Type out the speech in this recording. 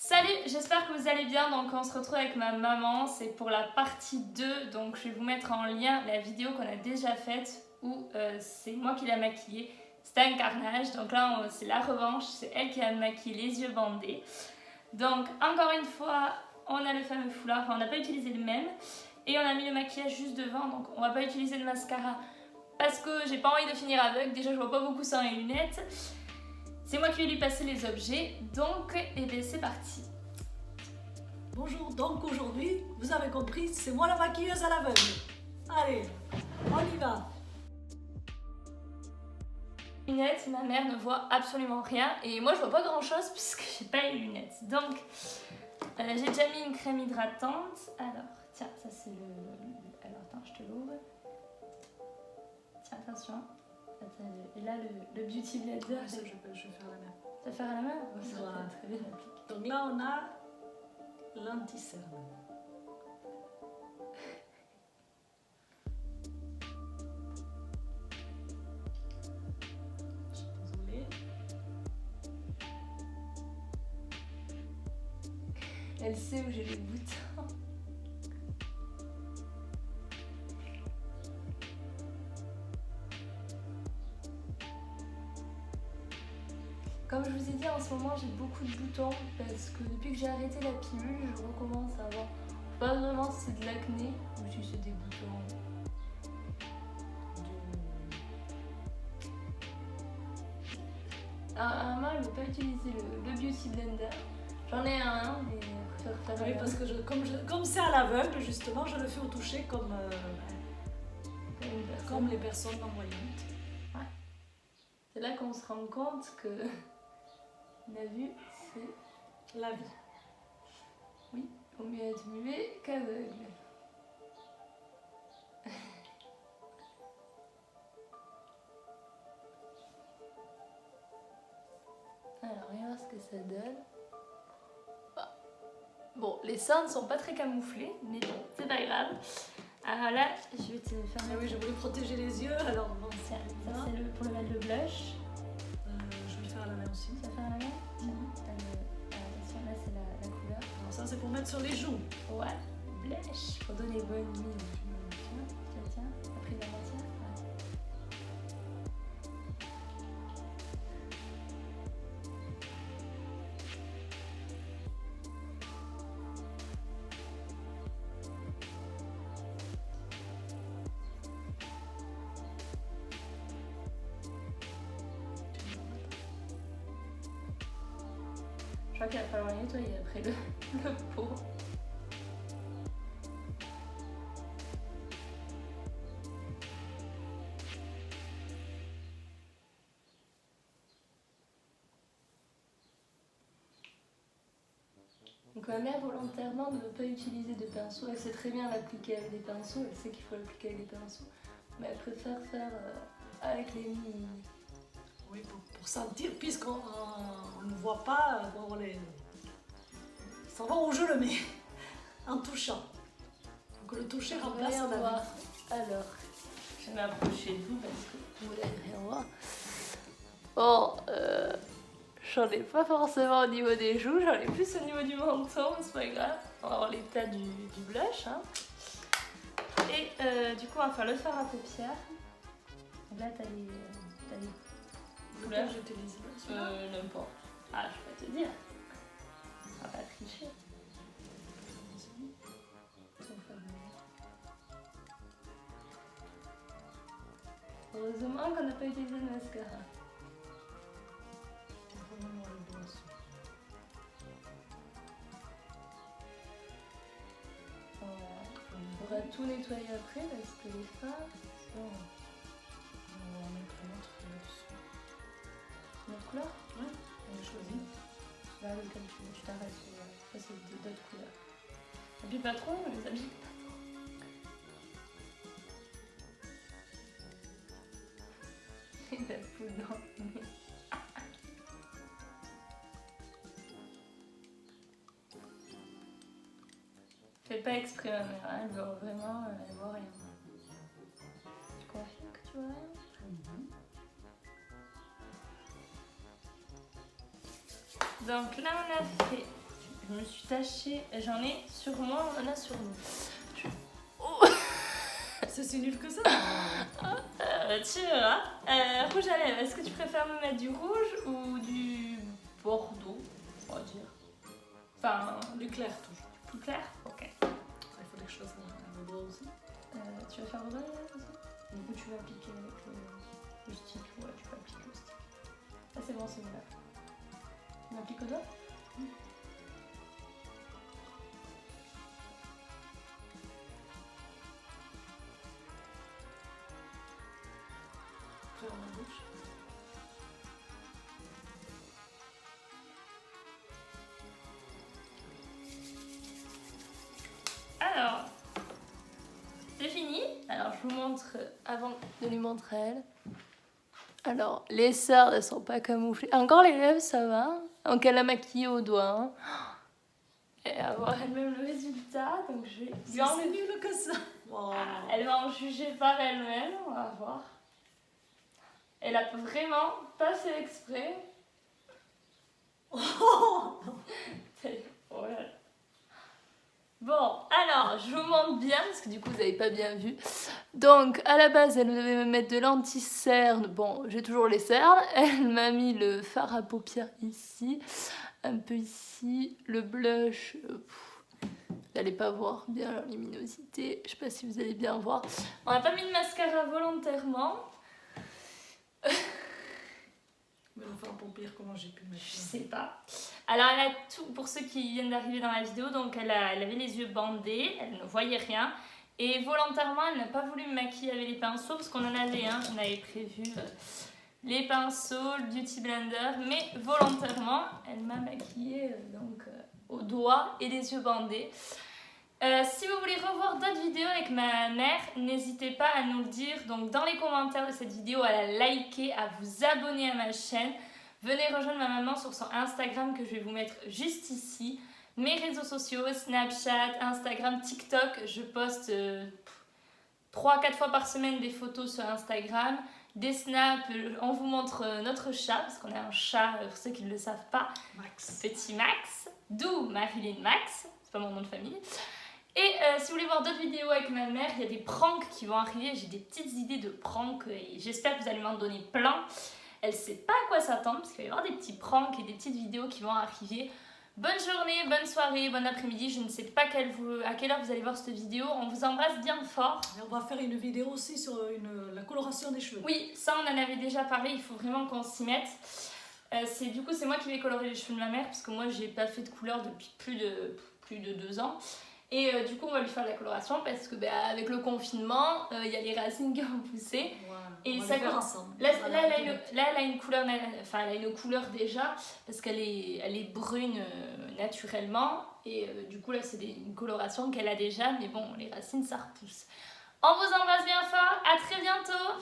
Salut, j'espère que vous allez bien. Donc on se retrouve avec ma maman, c'est pour la partie 2. Donc je vais vous mettre en lien la vidéo qu'on a déjà faite où c'est moi qui l'ai maquillée. C'était un carnage, donc là c'est la revanche, c'est elle qui a maquillé les yeux bandés. Donc encore une fois, on a le fameux foulard, enfin on n'a pas utilisé le même. Et on a mis le maquillage juste devant, donc on va pas utiliser le mascara parce que j'ai pas envie de finir aveugle. Déjà je vois pas beaucoup sans les lunettes. C'est moi qui vais lui passer les objets, donc eh bien, c'est parti. Bonjour, donc aujourd'hui, vous avez compris, c'est moi la maquilleuse à l'aveugle. Allez, on y va. Lunettes, ma mère ne voit absolument rien et moi je vois pas grand chose puisque j'ai pas les lunettes. Donc j'ai déjà mis une crème hydratante. Alors tiens, ça c'est le... Alors attends, je te l'ouvre. Tiens, attention. Attends, et là le Beauty Blender. Ouais, ça, je vais faire la même. Tu vas faire à la main? Ça Voilà. va. Très bien appliqué. Donc là, on a l'anti-cerne. Je suis désolée. Elle sait où j'ai les boutons. Comme je vous ai dit, en ce moment j'ai beaucoup de boutons parce que depuis que j'ai arrêté la pilule, je recommence à avoir, pas vraiment si c'est de l'acné ou si c'est des boutons. Un main, je ne vais pas utiliser le Beauty Blender. J'en ai un, mais je préfère faire Oui, parce que comme c'est à l'aveugle, justement, je le fais au toucher comme les personnes non-voyantes. Ouais. C'est là qu'on se rend compte que la vue, c'est la vie. Oui, vaut mieux être muet qu'aveugle. Alors, on va voir ce que ça donne. Bon, les seins ne sont pas très camouflés, mais bon, c'est pas grave. Alors là, je vais te faire... Ah oui, je voulais protéger les yeux, alors bon. Tiens, ça c'est pour le mettre le blush. Je vais le faire à la main aussi. Ça fait à la main? Attention, là c'est la couleur. Alors ça, c'est pour mettre sur les joues. Ouais, blush, pour donner bonne mine. Tiens, t'as pris la matière? Ouais. Je crois qu'il va falloir nettoyer après le pot. Donc ma mère volontairement ne veut pas utiliser de pinceau. Elle sait très bien l'appliquer avec des pinceaux, elle sait qu'il faut l'appliquer avec des pinceaux. Mais elle préfère faire avec les mines. Oui, pour sentir, puisqu'on ne voit pas, on les... savoir où je le mets, en touchant. Donc le toucher remplace la voir. vue. Alors, je vais m'approcher de vous parce que vous n'allez rien voir. Bon, j'en ai pas forcément au niveau des joues, j'en ai plus au niveau du menton, mais c'est pas grave. On va voir l'état du blush. Hein. Et du coup, on va faire le fard à paupières. Là, t'as les couleurs. J'utilise N'importe. Ah, je vais te dire. On va pas tricher. Heureusement qu'on n'a pas utilisé de mascara. On va tout nettoyer après parce que les fards sont... On va mettre un autre dessus. Notre couleur? Ouais, on a choisi. Là, comme tu t'arrêtes. Ça, c'est d'autres couleurs. T'habilles pas trop, on les habille pas trop. Et la poudre dans le nez. Fais pas exprès ma mère, hein, elle voit vraiment, elle voit rien. Tu confirmes que tu vois rien? Donc là on a fait Je me suis tachée, j'en ai sur moi, on en a sur nous. C'est si nul que ça. Tu verras. Rouge à lèvres, est-ce que tu préfères me mettre du rouge ou du bordeaux, on va dire? Enfin, Du clair toujours. plus clair? Ok. Il faudrait que je fasse un doigt aussi. Tu vas faire le doigt aussi? Du coup, tu vas appliquer avec le stick. Ouais, tu peux appliquer le stick. Ah, c'est bon, c'est ouvert. On applique au doigt? Faire la bouche. Alors, c'est fini. Alors, je vous montre avant de lui montrer elle. Alors, les cernes, elles sont pas camouflées. Encore les lèvres, ça va. Donc, elle a maquillé au doigt. Hein. Et elle va voir elle-même le résultat. Donc, je vais lui C'est enlever. nul que ça. Wow. Elle va en juger par elle-même. On va voir. Elle a vraiment pas fait exprès. Ouais. Bon, alors, je vous montre bien, parce que du coup, vous n'avez pas bien vu. Donc, à la base, elle devait me mettre de l'anti-cerne. Bon, j'ai toujours les cernes. Elle m'a mis le fard à paupières ici, un peu ici. Le blush, vous n'allez pas voir bien la luminosité. Je sais pas si vous allez bien voir. On n'a pas mis de mascara volontairement. Mais enfin, pour pire, comment j'ai pu mettre Je ça? sais pas. Alors, elle a tout, pour ceux qui viennent d'arriver dans la vidéo, donc elle avait les yeux bandés, elle ne voyait rien. Et volontairement, elle n'a pas voulu me maquiller avec les pinceaux, parce qu'on en avait un, on avait prévu les pinceaux, le beauty blender, mais volontairement, elle m'a maquillée au doigt et les yeux bandés. Si vous voulez revoir d'autres vidéos avec ma mère, n'hésitez pas à nous le dire donc dans les commentaires de cette vidéo, à la liker, à vous abonner à ma chaîne. Venez rejoindre ma maman sur son Instagram que je vais vous mettre juste ici. Mes réseaux sociaux, Snapchat, Instagram, TikTok, je poste 3-4 fois par semaine des photos sur Instagram. Des snaps, on vous montre notre chat, parce qu'on a un chat, pour ceux qui ne le savent pas. Max. Petit Max, d'où Marilyn Max, c'est pas mon nom de famille. Et si vous voulez voir d'autres vidéos avec ma mère, il y a des pranks qui vont arriver. J'ai des petites idées de pranks et j'espère que vous allez m'en donner plein. Elle ne sait pas à quoi s'attendre parce qu'il va y avoir des petits pranks et des petites vidéos qui vont arriver. Bonne journée, bonne soirée, bon après-midi. Je ne sais pas à quelle heure vous allez voir cette vidéo. On vous embrasse bien fort. Et on va faire une vidéo aussi sur la coloration des cheveux. Oui, ça on en avait déjà parlé. Il faut vraiment qu'on s'y mette. Du coup, c'est moi qui vais colorer les cheveux de ma mère parce que moi, j'ai pas fait de couleur depuis plus de 2 ans. Et du coup, on va lui faire la coloration parce que avec le confinement, il y a les racines qui ont poussé. Voilà. Et On va ça les faire commence. ensemble. Là, Voilà. elle a une couleur, enfin, elle a une couleur déjà parce qu'elle est brune naturellement. Et du coup, là, c'est une coloration qu'elle a déjà. Mais bon, les racines, ça repousse. On vous embrasse bien fort. À très bientôt.